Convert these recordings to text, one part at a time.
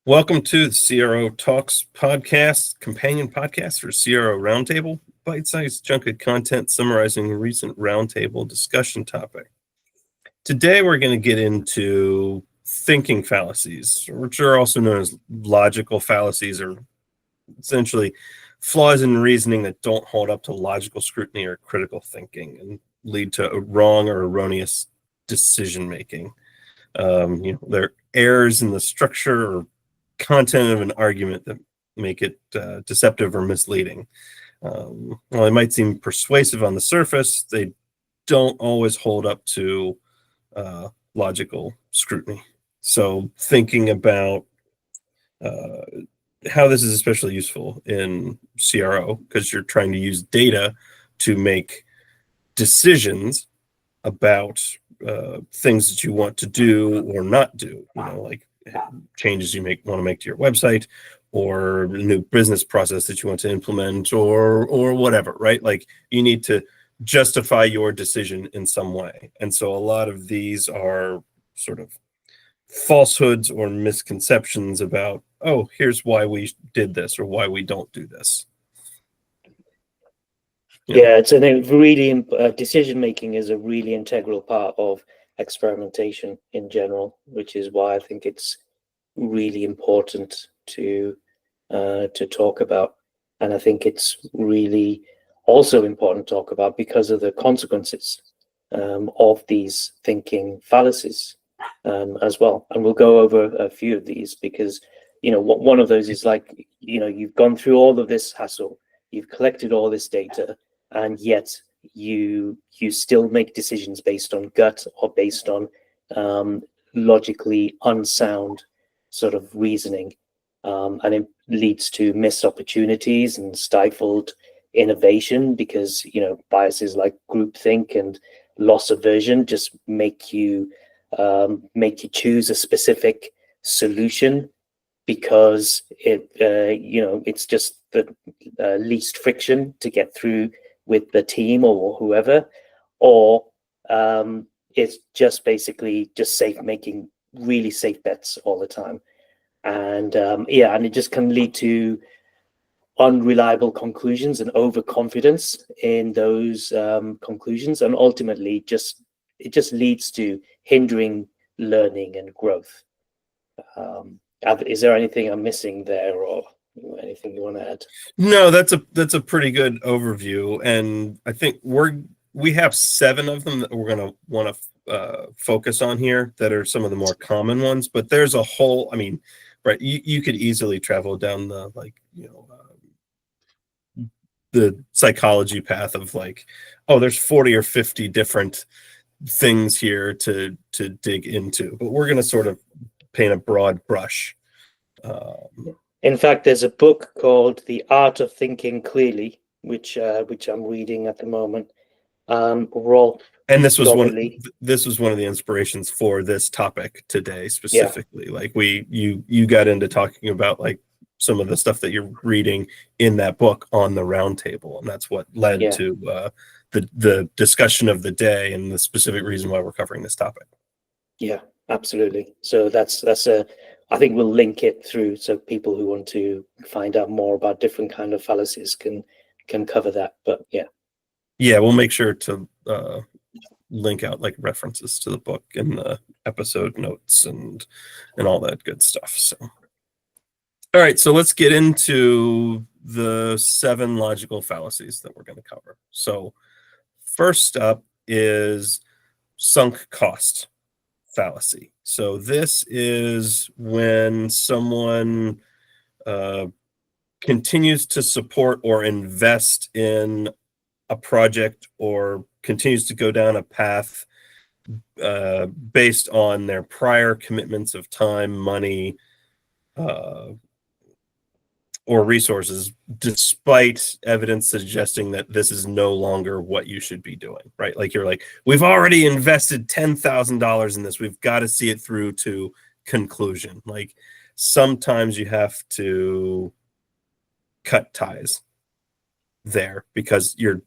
Welcome to the CRO Talks podcast, companion podcast for CRO Roundtable, bite-sized chunk of content summarizing a recent roundtable discussion topic. Today, we're going to get into thinking fallacies, which are also known as logical fallacies, or essentially flaws in reasoning that don't hold up to logical scrutiny or critical thinking and lead to wrong or erroneous decision-making. They're errors in the structure or content of an argument that make it deceptive or misleading. While they might seem persuasive on the surface, they don't always hold up to logical scrutiny. So thinking about how this is especially useful in CRO, because you're trying to use data to make decisions about things that you want to do or not do, like changes you want to make to your website, or a new business process that you want to implement, or whatever, right? Like you need to justify your decision in some way. And so a lot of these are sort of falsehoods or misconceptions about, oh, here's why we did this or why we don't do this. Yeah, it's a really decision making is a really integral part of experimentation in general, which is why I think it's really important to talk about. And I think it's really also important to talk about because of the consequences of these thinking fallacies as well. And we'll go over a few of these because, one of those is like, you've gone through all of this hassle, you've collected all this data, and yet you still make decisions based on gut or based on logically unsound sort of reasoning, and it leads to missed opportunities and stifled innovation because biases like groupthink and loss aversion just make you choose a specific solution because it's just the least friction to get through with the team or whoever, or it's just basically just making really safe bets all the time. And and it just can lead to unreliable conclusions and overconfidence in those conclusions, and ultimately it just leads to hindering learning and growth. Is there anything I'm missing there, or anything you want to add? No, that's a pretty good overview, and I think we have 7 of them that we're going to want to focus on here that are some of the more common ones. But there's a whole, right? You could easily travel down the the psychology path of like, oh, there's 40 or 50 different things here to dig into, but we're going to sort of paint a broad brush. In fact, there's a book called The Art of Thinking Clearly, which I'm reading at the moment. And this was one of the inspirations for this topic today specifically. Yeah. Like you got into talking about like some of the stuff that you're reading in that book on the roundtable, and that's what led to the discussion of the day and the specific reason why we're covering this topic. Yeah, absolutely. So that's I think we'll link it through so people who want to find out more about different kind of fallacies can cover that. But yeah, we'll make sure to link out like references to the book in the episode notes and all that good stuff. So, all right, so let's get into the 7 logical fallacies that we're going to cover. So, first up is sunk cost fallacy. So this is when someone continues to support or invest in a project or continues to go down a path based on their prior commitments of time, money, or resources, despite evidence suggesting that this is no longer what you should be doing, right? Like you're like, we've already invested $10,000 in this. We've got to see it through to conclusion. Like sometimes you have to cut ties there because you're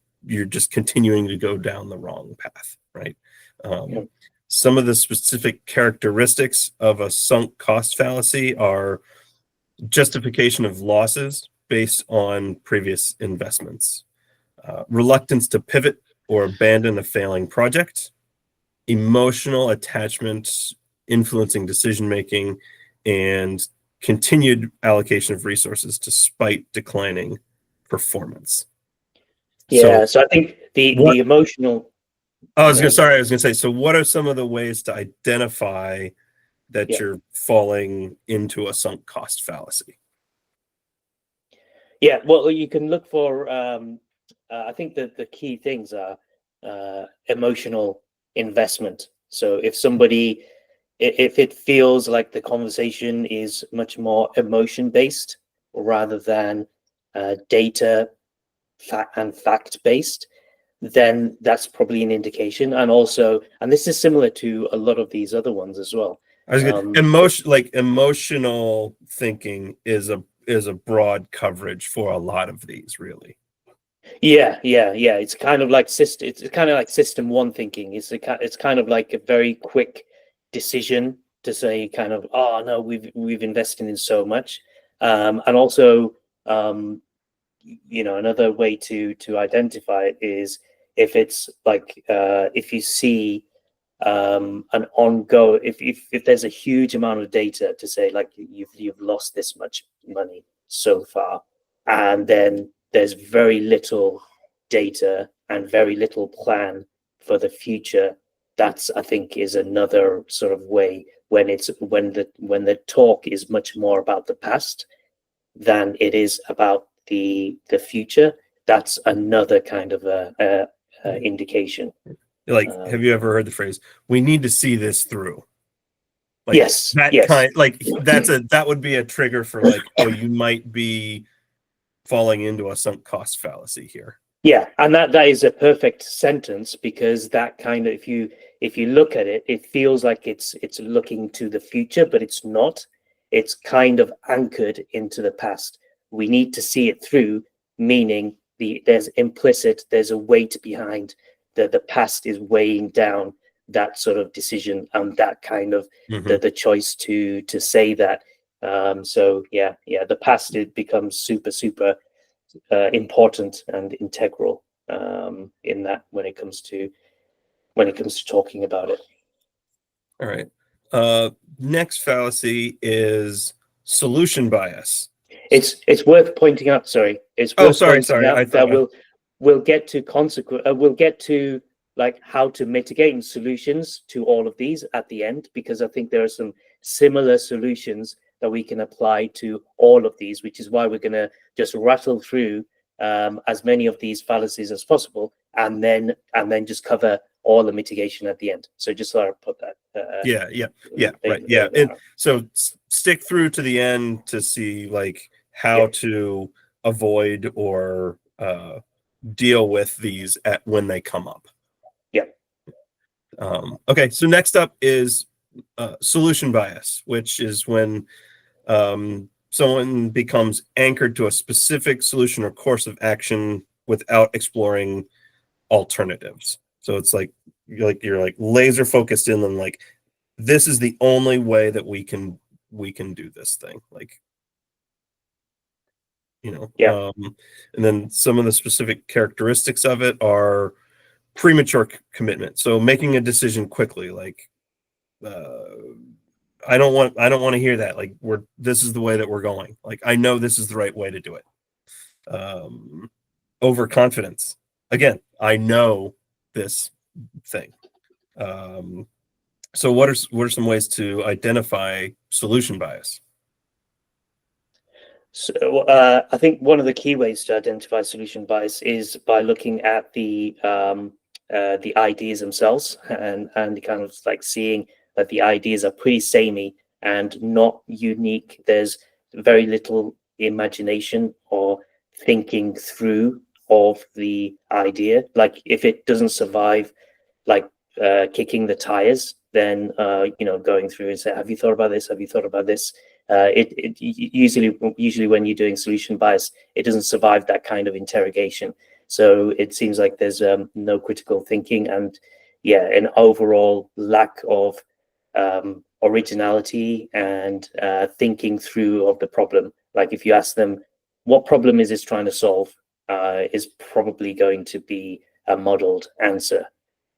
just continuing to go down the wrong path, right? Some of the specific characteristics of a sunk cost fallacy are justification of losses based on previous investments, reluctance to pivot or abandon a failing project, emotional attachment influencing decision making, and continued allocation of resources despite declining performance. Yeah, so I think the emotional. I was gonna say, so what are some of the ways to identify that you're falling into a sunk cost fallacy? Yeah, well, you can look for, I think that the key things are emotional investment. So if it feels like the conversation is much more emotion based rather than data and fact based, then that's probably an indication. And also, and this is similar to a lot of these other ones as well. I was gonna, emotional thinking is a broad coverage for a lot of these, really. Yeah. It's kind of like system one thinking. It's kind of like a very quick decision to say, kind of, oh no, we've invested in so much, and also, another way to identify it is if it's like if you see an ongoing, if there's a huge amount of data to say like you've lost this much money so far, and then there's very little data and very little plan for the future. That's, I think, is another sort of way when the talk is much more about the past than it is about the future. That's another kind of a indication. Like, have you ever heard the phrase, we need to see this through? Like, yes. That would be a trigger for like, oh, you might be falling into a sunk cost fallacy here. Yeah, and that is a perfect sentence, because that kind of, if you look at it, it feels like it's looking to the future, but it's not. It's kind of anchored into the past. We need to see it through, meaning there's a weight behind the past is weighing down that sort of decision and that kind of the choice to say that. So the past, it becomes super important and integral in that when it comes to talking about it. All right. Next fallacy is solution bias. It's worth pointing out. Sorry. It's worth pointing out that we'll get to we'll get to like how to mitigate solutions to all of these at the end, because I think there are some similar solutions that we can apply to all of these, which is why we're going to just rattle through as many of these fallacies as possible, and then just cover all the mitigation at the end. So just so I put that. Right. And so stick through to the end to see like how to avoid or deal with these when they come up. Okay, so next up is solution bias, which is when someone becomes anchored to a specific solution or course of action without exploring alternatives. So it's like you're laser focused in on like, this is the only way that we can do this thing. Like, and then some of the specific characteristics of it are premature commitment. So making a decision quickly, like, I don't want to hear that. Like, this is the way that we're going. Like, I know this is the right way to do it. Overconfidence. Again, I know this thing. So what are some ways to identify solution bias? So I think one of the key ways to identify solution bias is by looking at the ideas themselves, and kind of like seeing that the ideas are pretty samey and not unique. There's very little imagination or thinking through of the idea. Like if it doesn't survive, like kicking the tires, then going through and say, have you thought about this? Have you thought about this? It usually when you're doing solution bias, it doesn't survive that kind of interrogation. So it seems like there's no critical thinking, and an overall lack of originality and thinking through of the problem Like if you ask them, what problem is this trying to solve, is probably going to be a modeled answer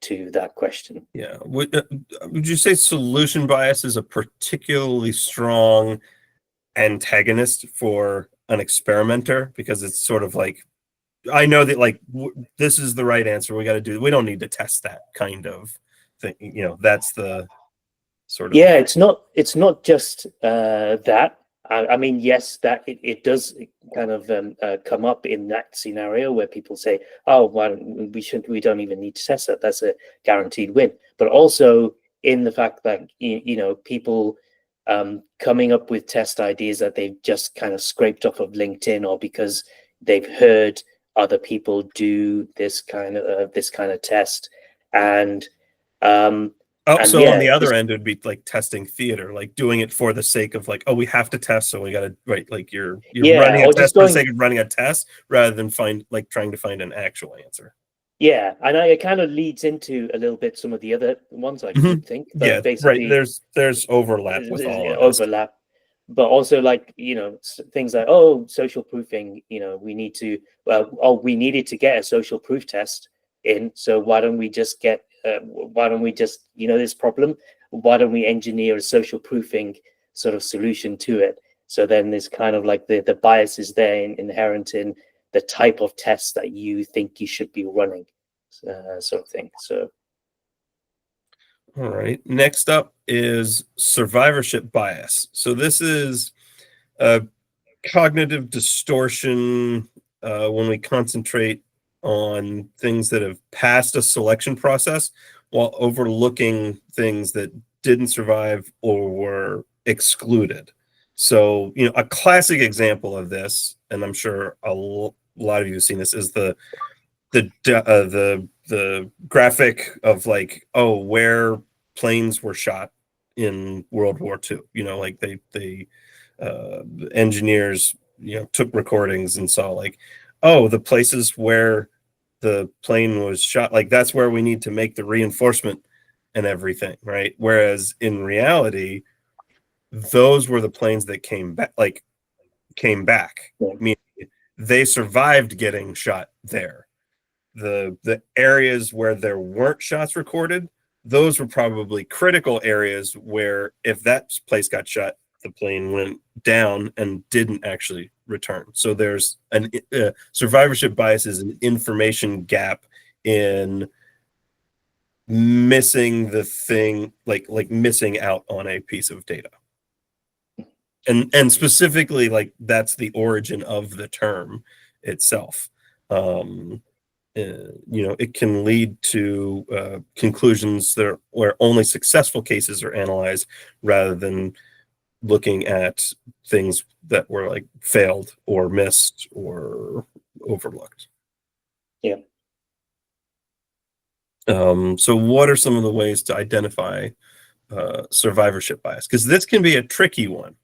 to that question. Yeah. Would you say solution bias is a particularly strong antagonist for an experimenter? Because it's sort of like, I know that like this is the right answer. We got to do. We don't need to test that kind of thing. You know, that's the sort of. Yeah, it's not just that. I mean, yes, that it does kind of come up in that scenario where people say, "Oh, we don't even need to test that. That's a guaranteed win." But also in the fact that people coming up with test ideas that they've just kind of scraped off of LinkedIn, or because they've heard other people do this kind of test, and So yeah, on the other end, it'd be like testing theater, like doing it for the sake of like, oh, we have to test, so we got to right. Like you're running a test for the sake of running a test, rather than trying to find an actual answer. Yeah, and it kind of leads into a little bit some of the other ones I would think. But yeah, basically, right. There's overlap with all of overlap, but also like things like social proofing. We need to we needed to get a social proof test in, so why don't we just this problem? Why don't we engineer a social proofing sort of solution to it? So then there's kind of like the bias is there inherent in the type of tests that you think you should be running, sort of thing. So, all right. Next up is survivorship bias. So this is a cognitive distortion when we concentrate on things that have passed a selection process while overlooking things that didn't survive or were excluded. So, a classic example of this, and I'm sure a lot of you have seen this, is the graphic of like, where planes were shot in World War II. Like they engineers took recordings and saw like, the places where the plane was shot, like that's where we need to make the reinforcement and everything, right? Whereas in reality, those were the planes that came back, meaning they survived getting shot there. The areas where there weren't shots recorded, those were probably critical areas where if that place got shot, the plane went down and didn't actually return. So there's an survivorship bias is an information gap in missing the thing, like missing out on a piece of data. And specifically, like that's the origin of the term itself. It can lead to conclusions where only successful cases are analyzed rather than looking at things that were like failed or missed or overlooked. Yeah. So what are some of the ways to identify survivorship bias? Because this can be a tricky one.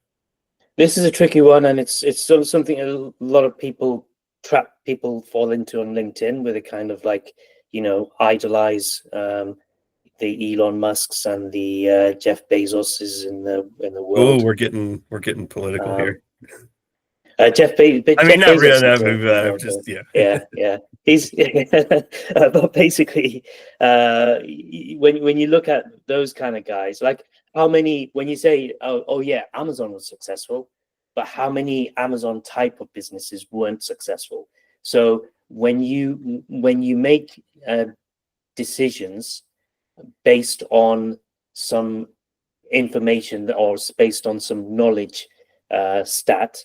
This is a tricky one, and it's sort of something a lot of people fall into on LinkedIn, with a kind of like idolize the Elon Musks and the Jeff Bezoses in the world. Oh, we're getting political here. Jeff Bezos. I mean, not really. Yeah. He's but basically, when you look at those kind of guys, like how many, when you say, oh yeah, Amazon was successful, but how many Amazon type of businesses weren't successful? So when you make decisions based on some information or based on some knowledge stat,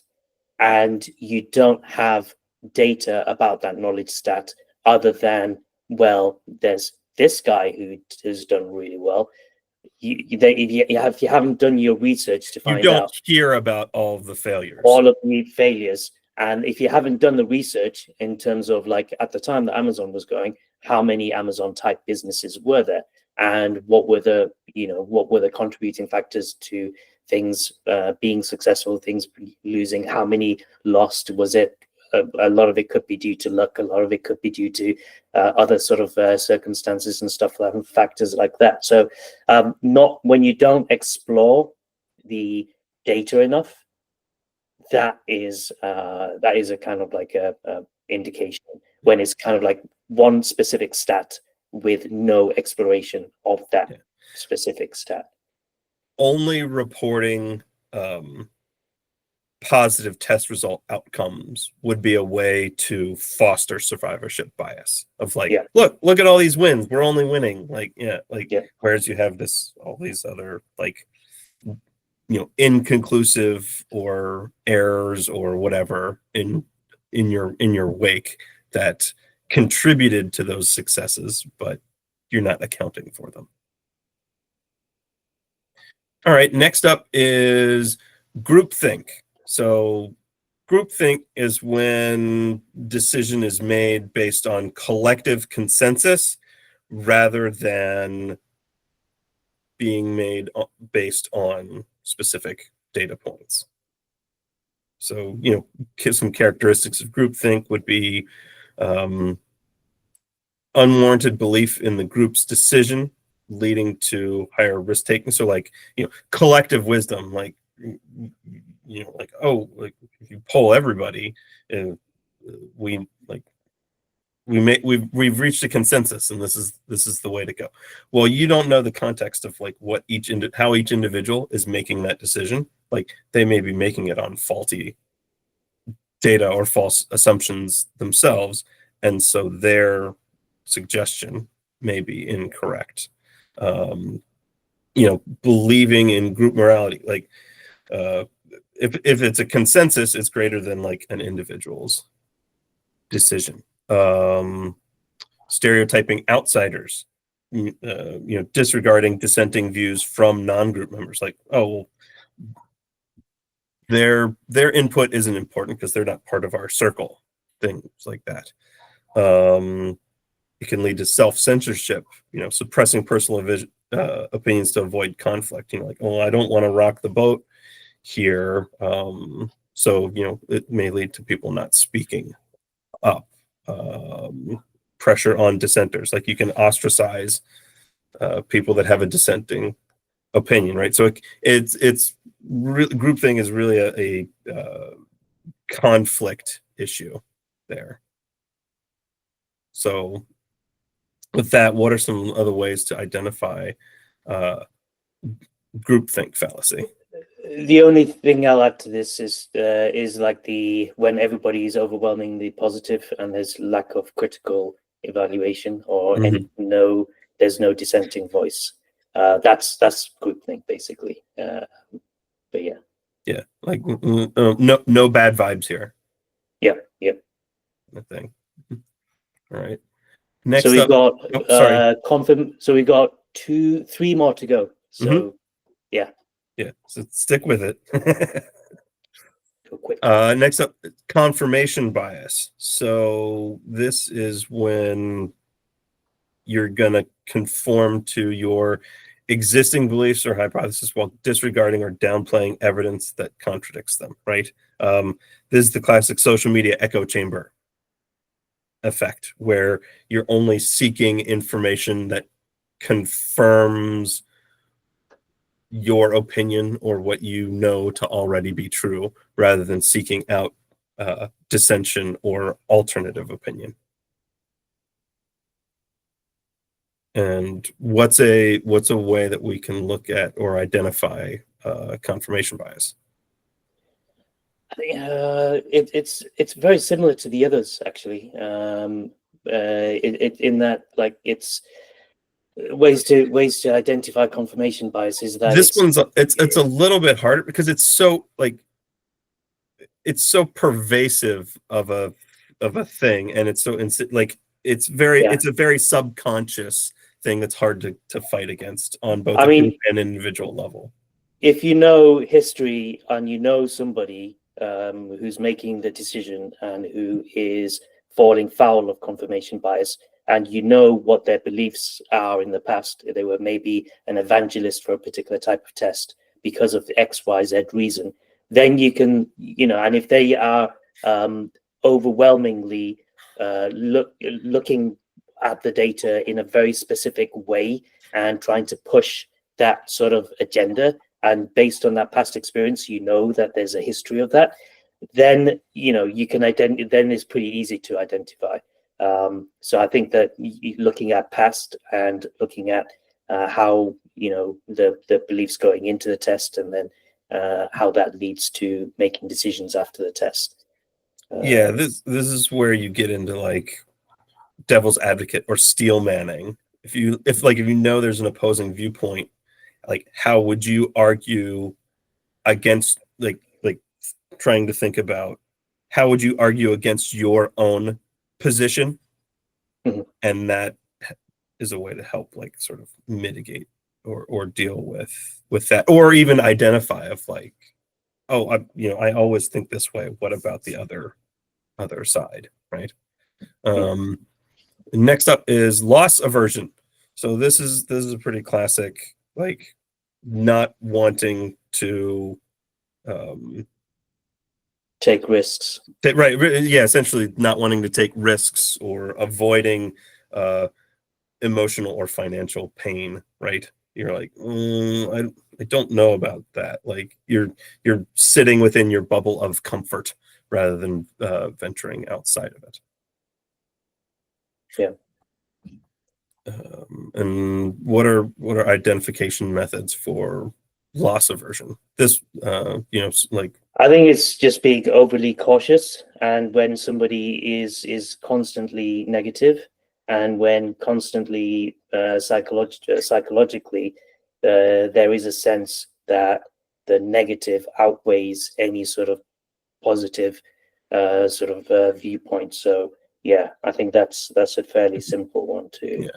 and you don't have data about that knowledge stat other than, well, there's this guy who has done really well. You haven't done your research to find out. You don't hear about all of the failures. All of the failures. And if you haven't done the research in terms of, like, at the time that Amazon was going, how many Amazon type businesses were there? And what were the contributing factors to things being successful, things losing? How many lost? Was it a lot of it could be due to luck, a lot of it could be due to other sort of circumstances and stuff, factors like that. So not when you don't explore the data enough, that is a kind of like a indication when it's kind of like one specific stat with no exploration of that specific stat. Only reporting positive test result outcomes would be a way to foster survivorship bias of like, look at all these wins, we're only winning, whereas you have all these other like, inconclusive or errors or whatever in your wake that contributed to those successes, but you're not accounting for them. All right, next up is groupthink. So groupthink is when decision is made based on collective consensus rather than being made based on specific data points. So, some characteristics of groupthink would be unwarranted belief in the group's decision, leading to higher risk taking. So like, collective wisdom, like, if you poll everybody, we've reached a consensus and this is the way to go. Well, you don't know the context of like how each individual is making that decision. Like they may be making it on faulty data or false assumptions themselves, and so their suggestion may be incorrect. Believing in group morality, like if it's a consensus, it's greater than like an individual's decision. Stereotyping outsiders, disregarding dissenting views from non-group members, like, oh, well, their input isn't important because they're not part of our circle, things like that. It can lead to self-censorship, suppressing personal opinions to avoid conflict. Like, oh, I don't want to rock the boat here, so it may lead to people not speaking up. Pressure on dissenters, like you can ostracize people that have a dissenting opinion, right? So it's groupthink is really a conflict issue there. So with that, what are some other ways to identify groupthink fallacy? The only thing I'll add to this is like when everybody is overwhelmingly positive and there's lack of critical evaluation or there's no dissenting voice. That's groupthink basically. But like no bad vibes here. Yeah. I think. All right. Next so we up, got so we got 3 more to go. So so stick with it. Go quick. Next up, confirmation bias. So this is when you're gonna conform to your existing beliefs or hypothesis while disregarding or downplaying evidence that contradicts them, right? This is the classic social media echo chamber effect, where you're only seeking information that confirms your opinion or what you know to already be true, rather than seeking out dissension or alternative opinion. And what's a way that we can look at or identify confirmation bias? It's very similar to the others actually. In that, like, it's ways to identify confirmation bias is that this one's it's a little bit harder because it's so pervasive of a thing, and it's so like it's a very subconscious thing that's hard to fight against on both a group and individual level. If you know history and you know somebody who's making the decision and who is falling foul of confirmation bias, and you know what their beliefs are in the past, they were maybe an evangelist for a particular type of test because of the XYZ reason, then you can, and if they are overwhelmingly looking at the data in a very specific way and trying to push that sort of agenda, and based on that past experience, that there's a history of that, then you can identify. Then it's pretty easy to identify. So I think that looking at past and looking at how the beliefs going into the test, and then how that leads to making decisions after the test. Yeah, this is where you get into like devil's advocate or steel manning. If you know there's an opposing viewpoint, like how would you argue against, like trying to think about how would you argue against your own position? Mm-hmm. And that is a way to help like sort of mitigate or deal with that, or even identify of like, oh, I always think this way, what about the other side, right? Next up is loss aversion. So this is a pretty classic, like not wanting to take risks. Right. Yeah. Essentially not wanting to take risks or avoiding emotional or financial pain. Right. You're like, I don't know about that. Like you're sitting within your bubble of comfort rather than venturing outside of it. Yeah. And what are identification methods for loss aversion? This, like, I think it's just being overly cautious, and when somebody is constantly negative, and when constantly psychologically there is a sense that the negative outweighs any sort of positive viewpoint. So yeah, I think that's a fairly simple one too.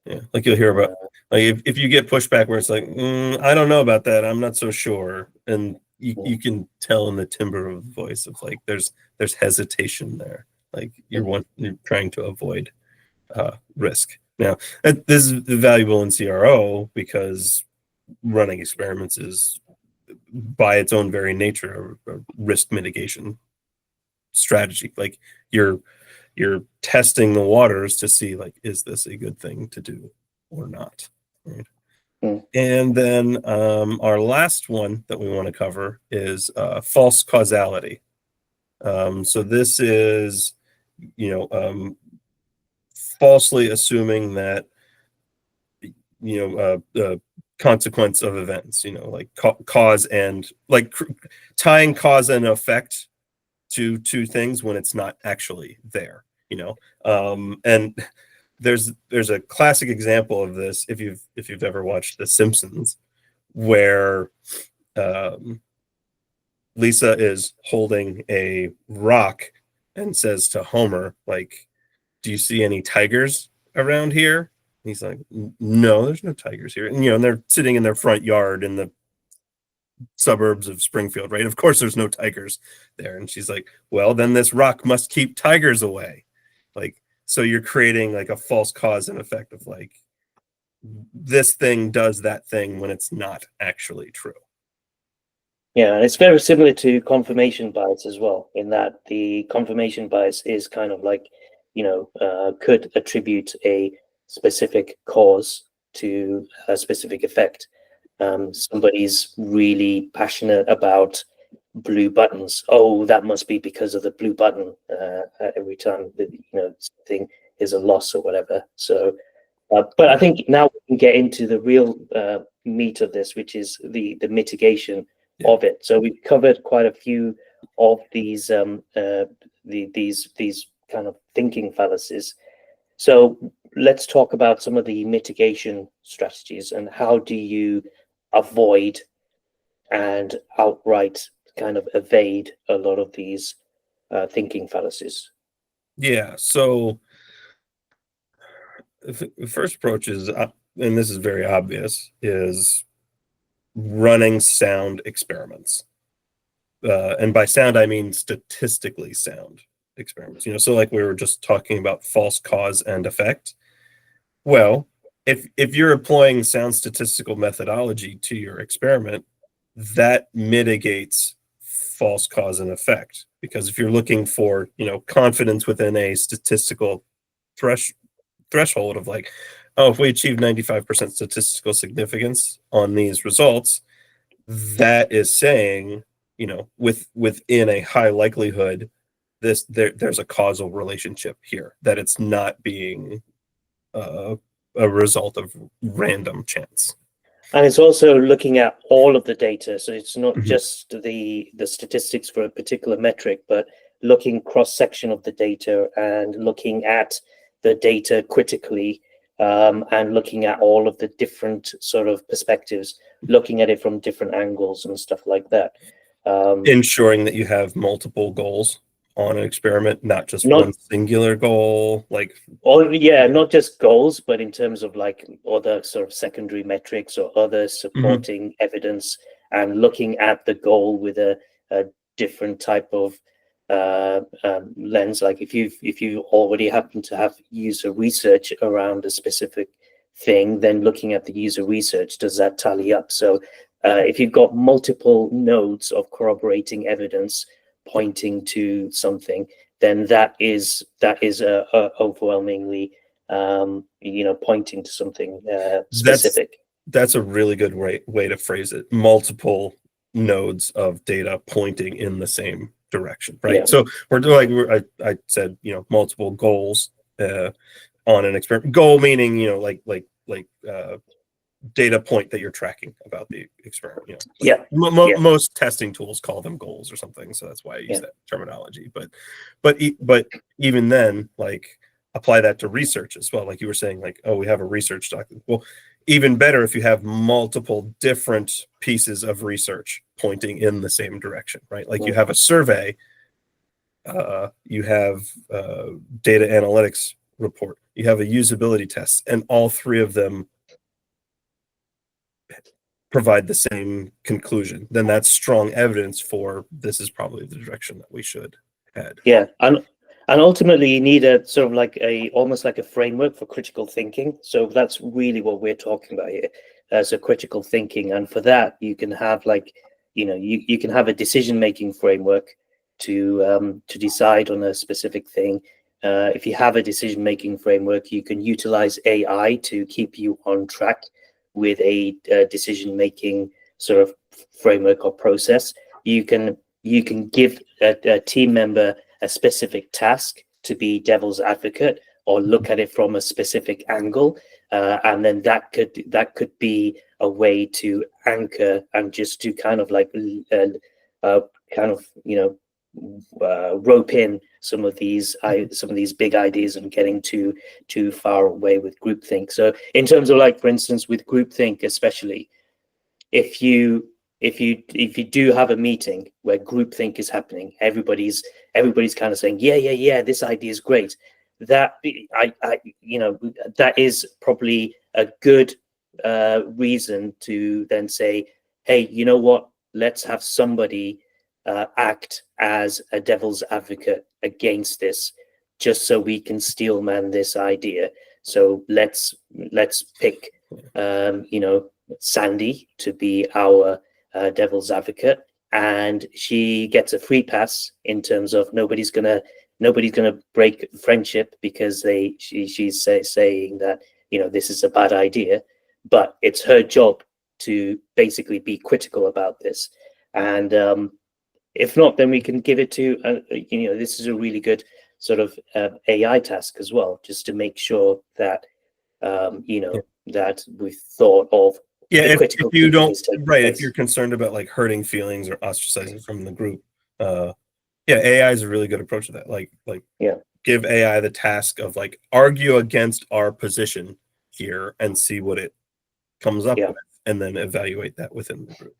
Yeah, like you'll hear about, like if you get pushback where it's like, I don't know about that, I'm not so sure, and you can tell in the timbre of the voice of like there's hesitation there, like you're trying to avoid risk. Now this is valuable in CRO because running experiments is by its own very nature a risk mitigation strategy. Like you're testing the waters to see, like, is this a good thing to do or not, right? And then our last one that we want to cover is false causality. So this is falsely assuming that the consequence of events, like cause and like tying cause and effect to two things when it's not actually there. And there's a classic example of this if you've ever watched The Simpsons, where Lisa is holding a rock and says to Homer, like, do you see any tigers around here? And he's like, no, there's no tigers here. And they're sitting in their front yard in the suburbs of Springfield, right? Of course there's no tigers there. And she's like, well, then this rock must keep tigers away. Like, so you're creating like a false cause and effect of like, this thing does that thing when it's not actually true. Yeah, and it's very similar to confirmation bias as well, in that the confirmation bias is kind of like, could attribute a specific cause to a specific effect. Somebody's really passionate about blue buttons. Oh, that must be because of the blue button. Every time that thing is a loss or whatever. So, but I think now we can get into the real meat of this, which is the mitigation of it. So we've covered quite a few of these these kind of thinking fallacies. So let's talk about some of the mitigation strategies and how do you avoid and outright kind of evade a lot of these thinking fallacies. Yeah. So the first approach is, and this is very obvious, is running sound experiments. And by sound, I mean statistically sound experiments. So like we were just talking about false cause and effect. Well, if you're employing sound statistical methodology to your experiment, that mitigates false cause and effect. Because if you're looking for, confidence within a statistical threshold of like, oh, if we achieve 95% statistical significance on these results, that is saying within a high likelihood, there's a causal relationship here, that it's not being a result of random chance. And it's also looking at all of the data. So it's not Mhm. just the statistics for a particular metric, but looking cross-section of the data and looking at the data critically, and looking at all of the different sort of perspectives, looking at it from different angles and stuff like that. Ensuring that you have multiple goals on an experiment, not just Not one singular goal. not just goals, but in terms of like other sort of secondary metrics or other supporting evidence, and looking at the goal with a different type of lens. Like if you already happen to have user research around a specific thing, then looking at the user research, does that tally up? So if you've got multiple nodes of corroborating evidence pointing to something, then that is overwhelmingly pointing to something specific. That's a really good way to phrase it. Multiple nodes of data pointing in the same direction, right? Yeah. So I said, multiple goals on an experiment. Goal meaning, data point that you're tracking about the experiment. Most testing tools call them goals or something, so that's why I use that terminology. But even then, like, apply that to research as well. Like you were saying, like, oh, we have a research document. Well, even better if you have multiple different pieces of research pointing in the same direction, right? Like you have a survey, you have data analytics report, you have a usability test, and all three of them provide the same conclusion. Then that's strong evidence for this is probably the direction that we should head. Yeah, and ultimately you need a sort of like almost like a framework for critical thinking. So that's really what we're talking about here, as a critical thinking. And for that, you can have you can have a decision-making framework to decide on a specific thing. If you have a decision-making framework, you can utilize AI to keep you on track with a decision-making sort of framework or process. You can give a team member a specific task to be devil's advocate or look at it from a specific angle, and then that could be a way to anchor and just to kind of like rope in some of these big ideas and getting too far away with groupthink. So in terms of, like, for instance, with groupthink, especially if you do have a meeting where groupthink is happening, everybody's kind of saying, yeah, this idea is great. That that is probably a good reason to then say, hey, you know what? Let's have somebody act as a devil's advocate against this, just so we can steelman this idea. So let's pick Sandy to be our devil's advocate, and she gets a free pass in terms of nobody's gonna break friendship because she's saying that this is a bad idea, but it's her job to basically be critical about this. And if not, then we can give it to this is a really good sort of AI task as well, just to make sure that that we've thought of if you don't, right, if you're concerned about like hurting feelings or ostracizing from the group, AI is a really good approach to that. Like give AI the task of like argue against our position here and see what it comes up with, and then evaluate that within the group.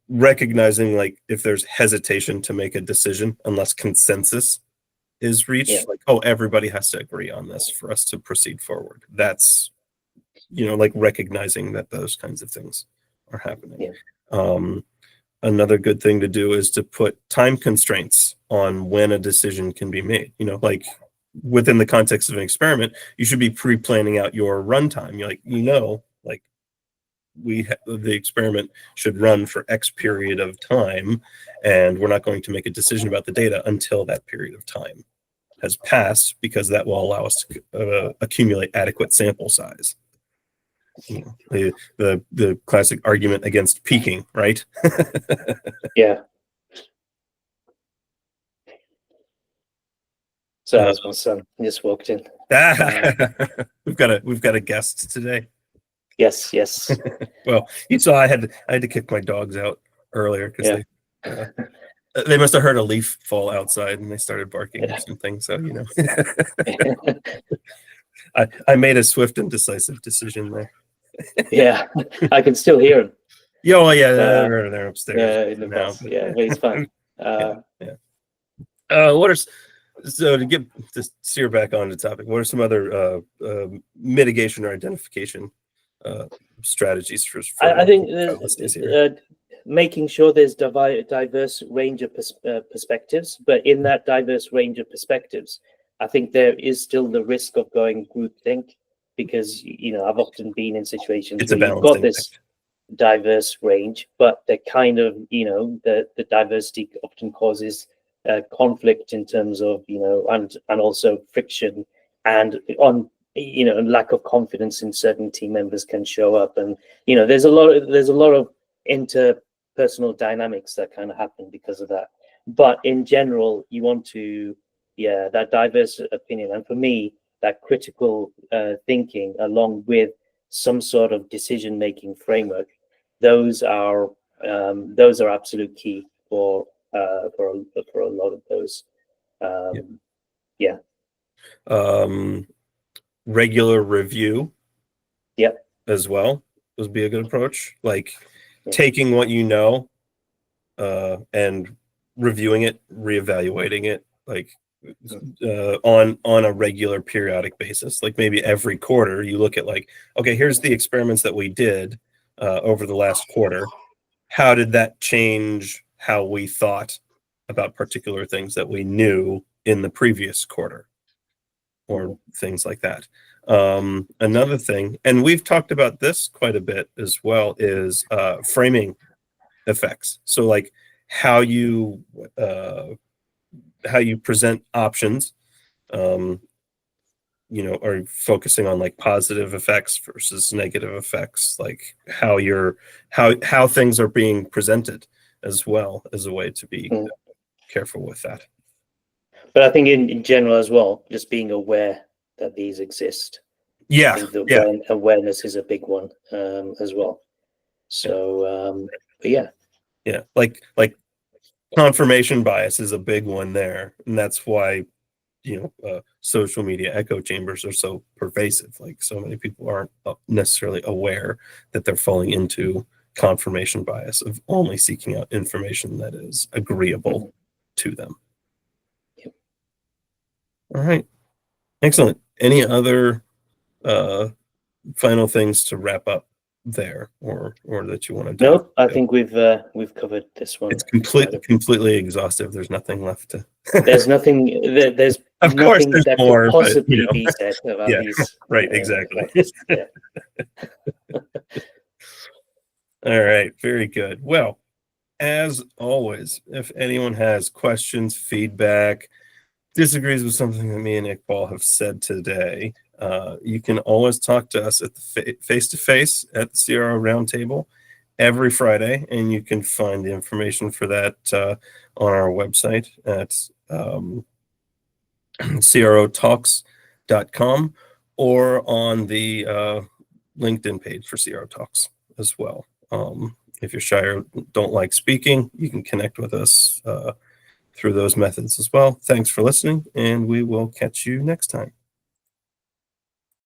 Recognizing like if there's hesitation to make a decision unless consensus is reached, like, oh, everybody has to agree on this for us to proceed forward. That's like recognizing that those kinds of things are happening. Another good thing to do is to put time constraints on when a decision can be made. Like within the context of an experiment, you should be pre-planning out your runtime. The experiment should run for X period of time, and we're not going to make a decision about the data until that period of time has passed, because that will allow us to accumulate adequate sample size. The classic argument against peaking, right? Yeah. So as my son just walked in. We've got a guest today. Yes. Well, you saw I had to kick my dogs out earlier because Yeah. they must have heard a leaf fall outside and they started barking or something. So I made a swift and decisive decision there. Yeah, I can still hear him. Yeah, well, yeah, they're upstairs in the now. bus. Yeah, but he's fine. So to steer back on the topic, what are some other mitigation or identification strategies for I think making sure there's diverse range of perspectives, but in that diverse range of perspectives, I think there is still the risk of going groupthink, because I've often been in situations where you've got this diverse range, but the kind of the diversity often causes conflict in terms of and also friction, and and lack of confidence in certain team members can show up, and there's a lot of interpersonal dynamics that kind of happen because of that. But in general, you want to that diverse opinion, and for me, that critical thinking along with some sort of decision making framework, those are absolute key for a lot of those. Regular review as well would be a good approach, like taking what and reviewing it, reevaluating it, like on a regular periodic basis. Like maybe every quarter you look at, like, okay, here's the experiments that we did over the last quarter. How did that change how we thought about particular things that we knew in the previous quarter, or things like that. Another thing, and we've talked about this quite a bit as well, is framing effects. So like how you present options, are focusing on like positive effects versus negative effects, like how things are being presented as well, as a way to be careful with that. But I think in general as well, just being aware that these exist. I think awareness is a big one as well. So like confirmation bias is a big one there, and that's why social media echo chambers are so pervasive. Like, so many people aren't necessarily aware that they're falling into confirmation bias of only seeking out information that is agreeable to them. All right, excellent. Any other final things to wrap up there, or that you want to? No, I think we've covered this one. It's completely exhaustive. There's nothing left to. There's nothing. There's of nothing course there's that more, could possibly be said about these. Right, exactly. All right, very good. Well, as always, if anyone has questions, feedback, disagrees with something that me and Iqbal have said today, you can always talk to us at the face-to-face at the CRO Roundtable every Friday, and you can find the information for that on our website at CROTalks.com, or on the LinkedIn page for CRO Talks as well. If you're shy or don't like speaking, you can connect with us through those methods as well. Thanks for listening, and we will catch you next time.